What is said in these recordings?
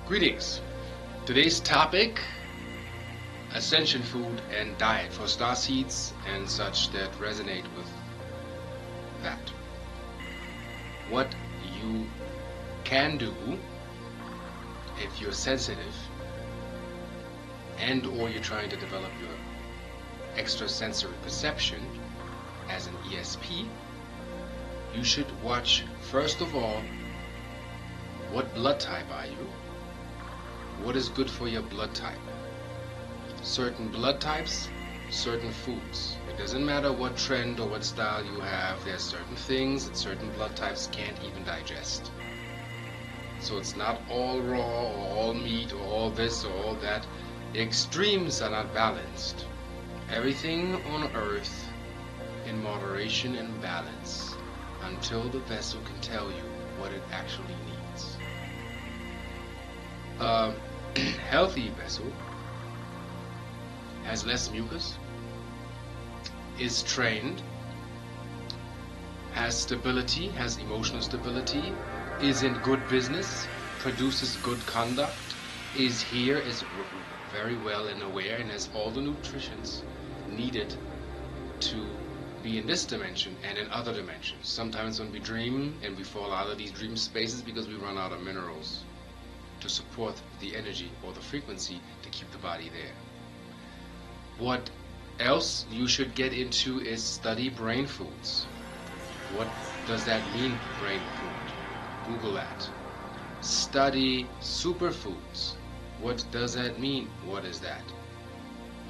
Greetings. Today's topic, Ascension food and diet for star seeds and such that resonate with that. What you can do if you're sensitive and or you're trying to develop your extrasensory perception as an ESP, you should watch first of all, what blood type are you? What is good for your blood type? Certain blood types, certain foods. It doesn't matter what trend or what style you have, there's certain things that certain blood types can't even digest. So it's not all raw or all meat or all this or all that. The extremes are not balanced. Everything on earth in moderation and balance until the vessel can tell you what it actually needs. Healthy vessel has less mucus, is trained, has stability, has emotional stability, is in good business, produces good conduct, is here, is very well and aware, and has all the nutritions needed to be in this dimension and in other dimensions. Sometimes when we dream and we fall out of these dream spaces because we run out of minerals to support the energy or the frequency to keep the body there. What else you should get into is study brain foods. What does that mean, brain food? Google that. Study superfoods. What does that mean? What is that?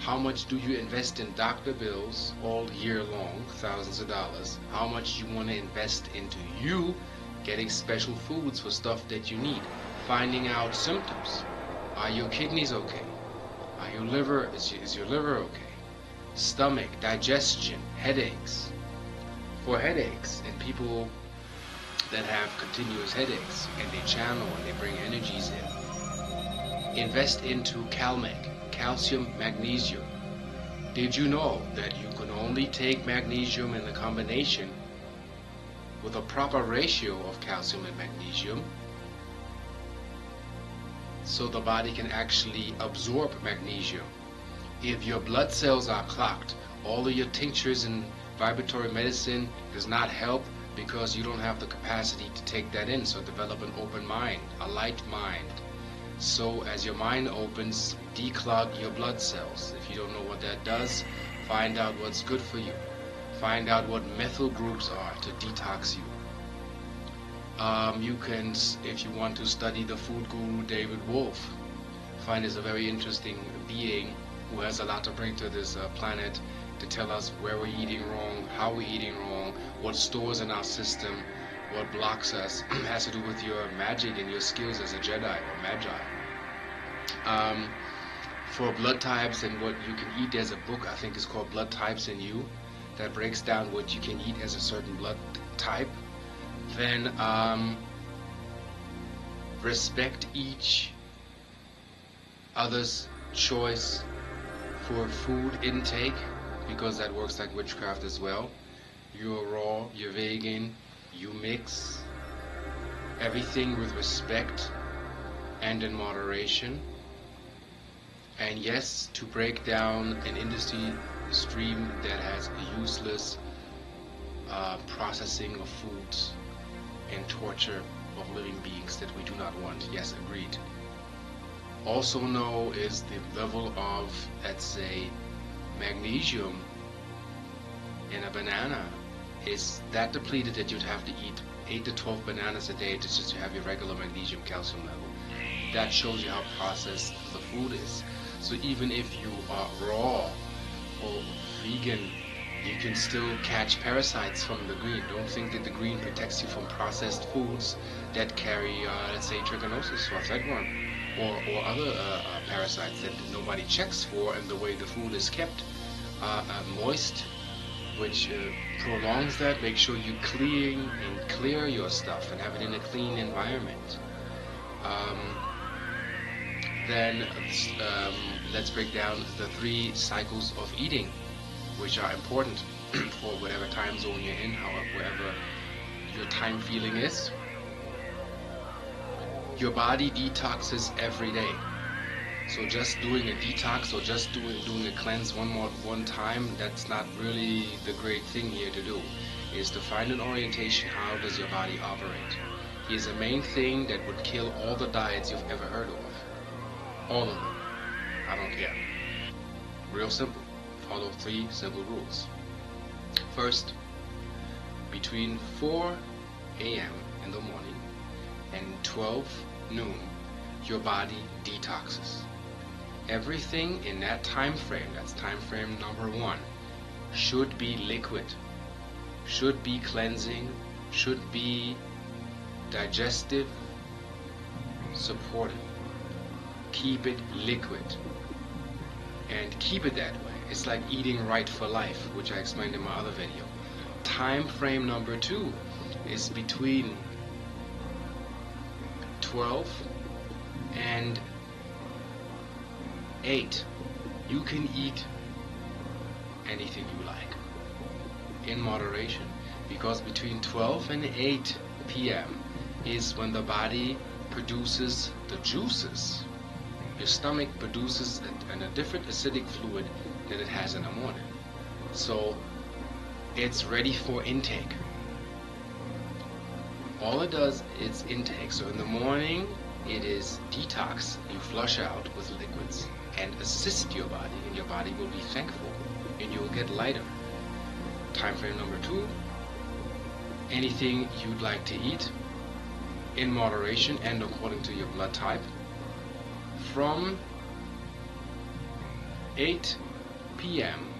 How much do you invest in doctor bills all year long, thousands of dollars? How much you want to invest into you getting special foods for stuff that you need? Finding out symptoms. Are your kidneys okay? Are your liver, is your liver okay? Stomach, digestion, headaches. For headaches and people that have continuous headaches and they channel and they bring energies in, invest into CalMag, calcium, magnesium. Did you know that you can only take magnesium in the combination with a proper ratio of calcium and magnesium so the body can actually absorb magnesium? If your blood cells are clogged, all of your tinctures and vibratory medicine does not help because you don't have the capacity to take that in. So develop an open mind, a light mind. So as your mind opens, declog your blood cells. If you don't know what that does, find out what's good for you. Find out what methyl groups are to detox you. You can, if you want to study the food guru David Wolf, find is a very interesting being who has a lot to bring to this planet to tell us where we're eating wrong, how we're eating wrong, what stores in our system, what blocks us. Has to do with your magic and your skills as a Jedi or Magi. For blood types and what you can eat, there's a book I think is called Blood Types in You that breaks down what you can eat as a certain blood type. Then respect each other's choice for food intake, because that works like witchcraft as well. You're raw, you're vegan, you mix everything with respect and in moderation. And yes, to break down an industry stream that has a useless processing of foods and torture of living beings that we do not want. Yes, agreed. Also know is the level of, let's say, magnesium in a banana is that depleted that you'd have to eat 8 to 12 bananas a day to just have your regular magnesium calcium level. That shows you how processed the food is. So even if you are raw or vegan, you can still catch parasites from the green. Don't think that the green protects you from processed foods that carry, let's say, trichinosis or threadworm or other parasites that nobody checks for, and the way the food is kept moist, which prolongs that. Make sure you clear your stuff and have it in a clean environment. Then let's break down the 3 cycles of eating, which are important for whatever time zone you're in, wherever your time feeling is. Your body detoxes every day. So just doing a detox or just doing a cleanse one time, that's not really the great thing here to do. Is to find an orientation. How does your body operate? Here's the main thing that would kill all the diets you've ever heard of. All of them. I don't care. Real simple. Follow 3 simple rules. First, between 4 a.m. in the morning and 12 noon, your body detoxes. Everything in that time frame, that's time frame number 1, should be liquid, should be cleansing, should be digestive supportive. Keep it liquid and keep it that way. It's like eating right for life, which I explained in my other video. Time frame number 2 is between 12 and 8. You can eat anything you like in moderation, because between 12 and 8 p.m. is when the body produces the juices. Your stomach produces a different acidic fluid than it has in the morning. So it's ready for intake. All it does is intake. So in the morning, it is detox. You flush out with liquids and assist your body, and your body will be thankful, and you'll get lighter. Time frame number 2, anything you'd like to eat in moderation and according to your blood type. From 8 p.m.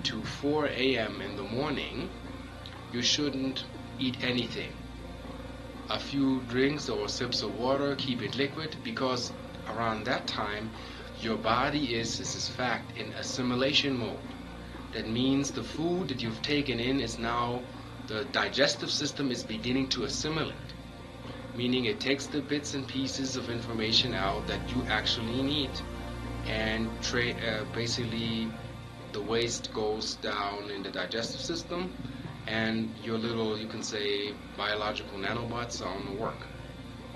to 4 a.m. in the morning, you shouldn't eat anything. A few drinks or sips of water, keep it liquid, because around that time your body is, this is fact, in assimilation mode. That means the food that you've taken in is now, the digestive system is beginning to assimilate, meaning it takes the bits and pieces of information out that you actually need, and basically the waste goes down in the digestive system, and your little, you can say, biological nanobots are on the work,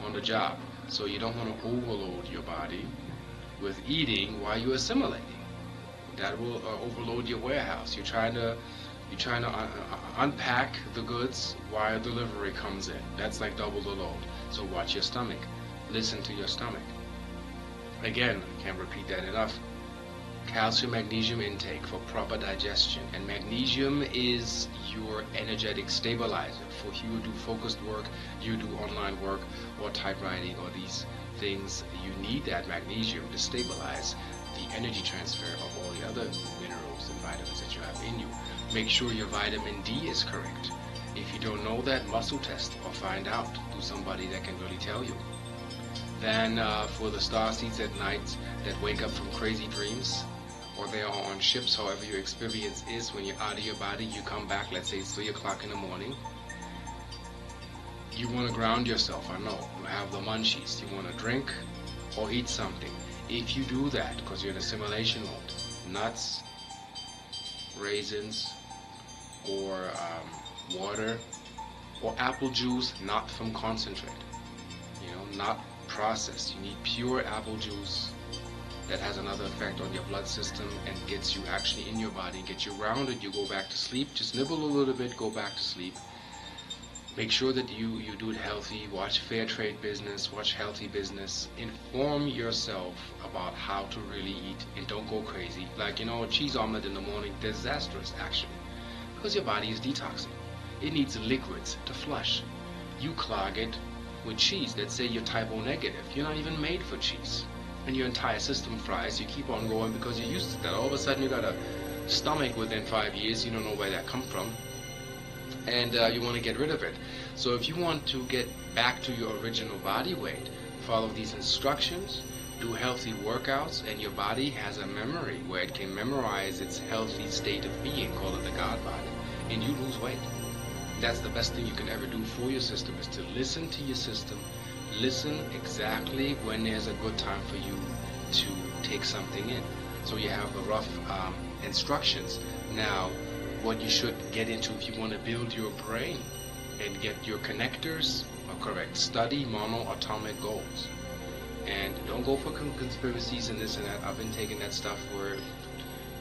on the job. So you don't want to overload your body with eating while you're assimilating. That will overload your warehouse. You're trying to unpack the goods while delivery comes in. That's like double the load. So watch your stomach. Listen to your stomach. Again, I can't repeat that enough. Calcium, magnesium intake for proper digestion. And magnesium is your energetic stabilizer. For you who do focused work, you do online work or typewriting or these things, you need that magnesium to stabilize the energy transfer of all the other minerals and vitamins that you have in you. Make sure your vitamin D is correct. If you don't know that, muscle test or find out through somebody that can really tell you. Then for the starseeds at night that wake up from crazy dreams, or they are on ships, however your experience is, when you're out of your body, you come back, let's say it's 3 o'clock in the morning, you want to ground yourself. I know, you have the munchies, you want to drink or eat something. If you do that, because you're in assimilation mode, nuts, raisins, or water, or apple juice, not from concentrate, not processed. You need pure apple juice that has another effect on your blood system and gets you actually in your body, get you grounded. You go back to sleep, just nibble a little bit, go back to sleep. Make sure that you do it healthy. Watch fair trade business, watch healthy business. Inform yourself about how to really eat, and don't go crazy. Like, a cheese omelet in the morning, disastrous actually, because your body is detoxing. It needs liquids to flush. You clog it with cheese. Let's say you're type O negative. You're not even made for cheese. And your entire system fries. You keep on going because you're used to that. All of a sudden you got a stomach within 5 years. You don't know where that come from. And you want to get rid of it. So if you want to get back to your original body weight, follow these instructions, do healthy workouts, and your body has a memory where it can memorize its healthy state of being, call it the God body, and you lose weight. That's the best thing you can ever do for your system, is to listen to your system. Listen exactly when there's a good time for you to take something in. So you have the rough instructions. Now, what you should get into if you want to build your brain and get your connectors or correct, study monoatomic goals. And don't go for conspiracies and this and that. I've been taking that stuff for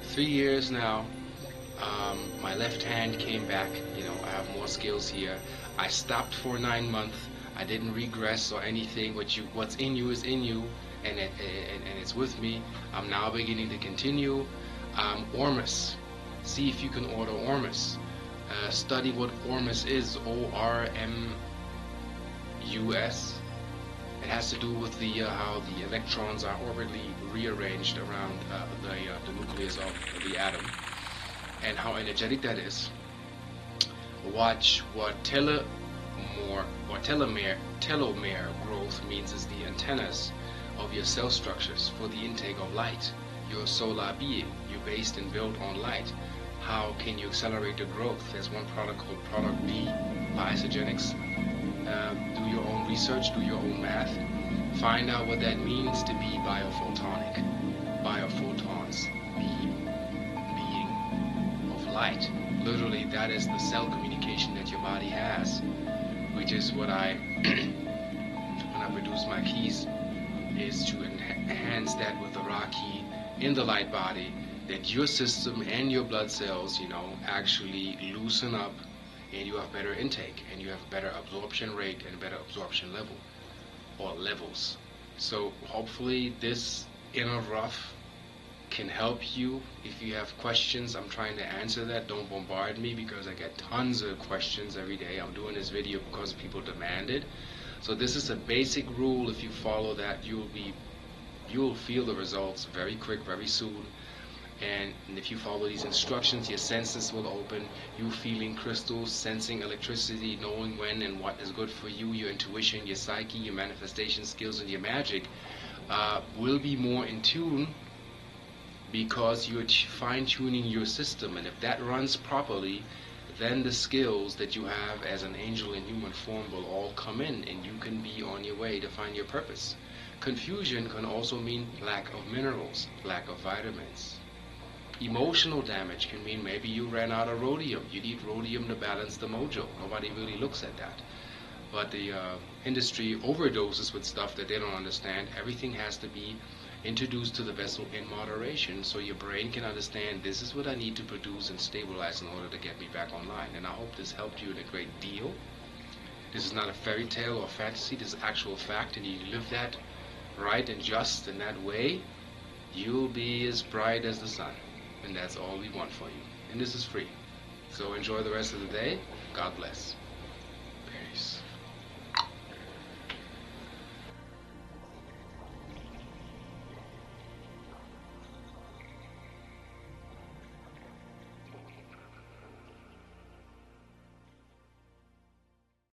3 years now. My left hand came back. I have more skills here. I stopped for 9 months. I didn't regress or anything. What's in you is in you, and it's with me. I'm now beginning to continue. Ormus. See if you can order Ormus. Study what Ormus is. ORMUS. It has to do with how the electrons are orbitally rearranged around the nucleus of the atom, and how energetic that is. Watch what telomere growth means is the antennas of your cell structures for the intake of light. You're a solar being. You're based and built on light. How can you accelerate the growth? There's one product called Product B by Isogenics. Do your own research, do your own math. Find out what that means to be biophotonic. Biophotons, being of light. Literally, that is the cell communication that your body has, which is what when I produce my keys, is to enhance that with the Ra key in the light body, that your system and your blood cells, actually loosen up, and you have better intake, and you have better absorption rate and better absorption level, or levels. So hopefully this inner rough can help you. If you have questions, I'm trying to answer that. Don't bombard me, because I get tons of questions every day. I'm doing this video because people demand it. So this is a basic rule. If you follow that, you'll feel the results very quick, very soon. And if you follow these instructions, your senses will open. You feeling crystals, sensing electricity, knowing when and what is good for you, your intuition, your psyche, your manifestation skills, and your magic will be more in tune, because you're fine-tuning your system. And if that runs properly, then the skills that you have as an angel in human form will all come in, and you can be on your way to find your purpose. Confusion can also mean lack of minerals, lack of vitamins. Emotional damage can mean maybe you ran out of rhodium. You need rhodium to balance the mojo. Nobody really looks at that. But the industry overdoses with stuff that they don't understand. Everything has to be introduced to the vessel in moderation, so your brain can understand, this is what I need to produce and stabilize in order to get me back online. And I hope this helped you in a great deal. This is not a fairy tale or fantasy. This is actual fact, and you live that right and just in that way, you'll be as bright as the sun. And that's all we want for you. And this is free. So enjoy the rest of the day. God bless.